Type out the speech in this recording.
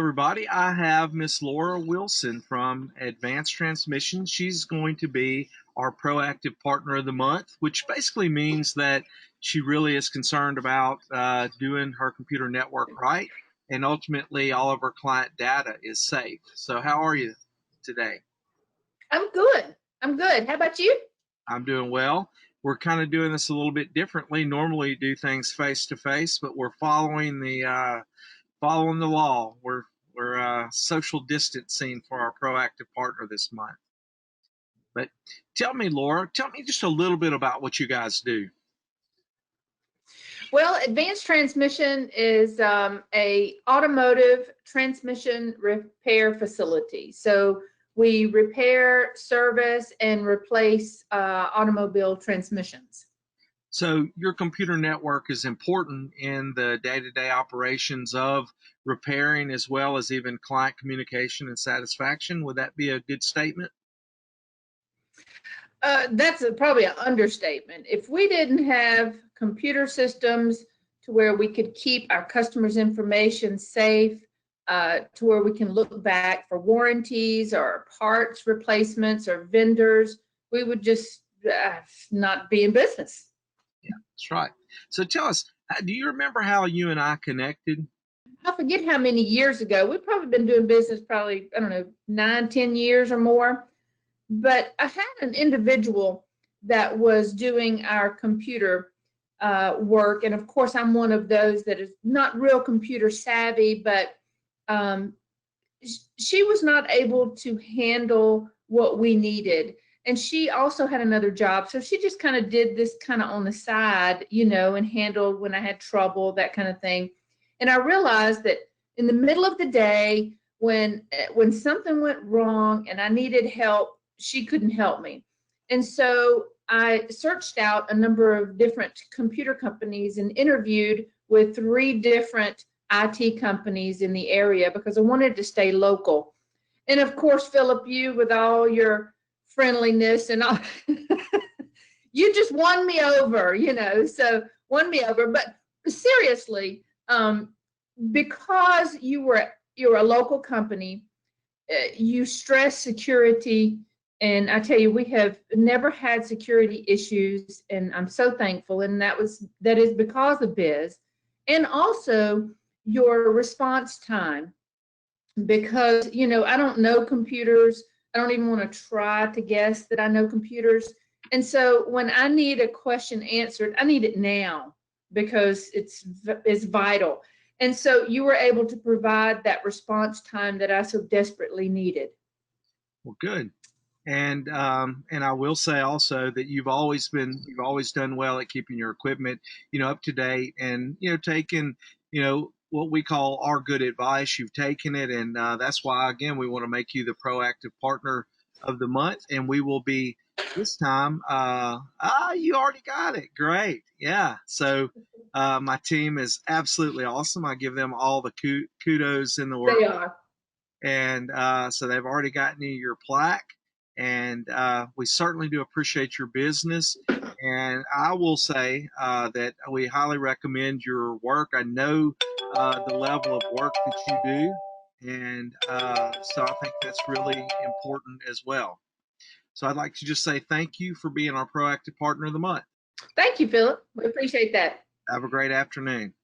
everybody. I have Miss Laura Wilson from Advanced Transmission. She's going to be our Proactive Partner of the Month, which basically means that she really is concerned about doing her computer network right, and ultimately all of her client data is safe. So how are you today? I'm good. I'm good. How about you? I'm doing well. We're kind of doing this a little bit differently. Normally you do things face to face, but we're following the law. We're social distancing for our proactive partner this month. But tell me, Laura, tell me just a little bit about what you guys do. Well, Advanced Transmission is a automotive transmission repair facility. So we repair, service, and replace automobile transmissions. So your computer network is important in the day-to-day operations of repairing as well as even client communication and satisfaction. Would that be a good statement? That's probably an understatement. If we didn't have computer systems to where we could keep our customers' information safe, to where we can look back for warranties or parts replacements or vendors, we would just not be in business. Yeah, that's right. So tell us, do you remember how you and I connected? I forget how many years ago. We've probably been doing business probably, I don't know, 9, 10 years or more. But I had an individual that was doing our computer work. And of course, I'm one of those that is not real computer savvy, but she was not able to handle what we needed. And she also had another job. So she just kind of did this kind of on the side, and handled when I had trouble, that kind of thing. And I realized that in the middle of the day, when something went wrong and I needed help, she couldn't help me. And so I searched out a number of different computer companies and interviewed with 3 different IT companies in the area because I wanted to stay local. And of course, Philip, you with all your friendliness and all, you just won me over, so won me over. But seriously, because you're a local company, you stress security. And I tell you, we have never had security issues, and I'm so thankful. And that is because of BIS, and also your response time. Because I don't know computers. I don't even want to try to guess that I know computers. And so when I need a question answered, I need it now because it's vital. And so you were able to provide that response time that I so desperately needed. Well, good. And I will say also that you've always done well at keeping your equipment, up to date, and taking, what we call our good advice. You've taken it, and that's why again we want to make you the proactive partner of the month, and we will be this time. You already got it. Great, yeah. So my team is absolutely awesome. I give them all the kudos in the world. They are. And so they've already gotten you your plaque. And we certainly do appreciate your business. And I will say that we highly recommend your work. I know the level of work that you do. And so I think that's really important as well. So I'd like to just say thank you for being our Proactive Partner of the Month. Thank you, Philip. We appreciate that. Have a great afternoon.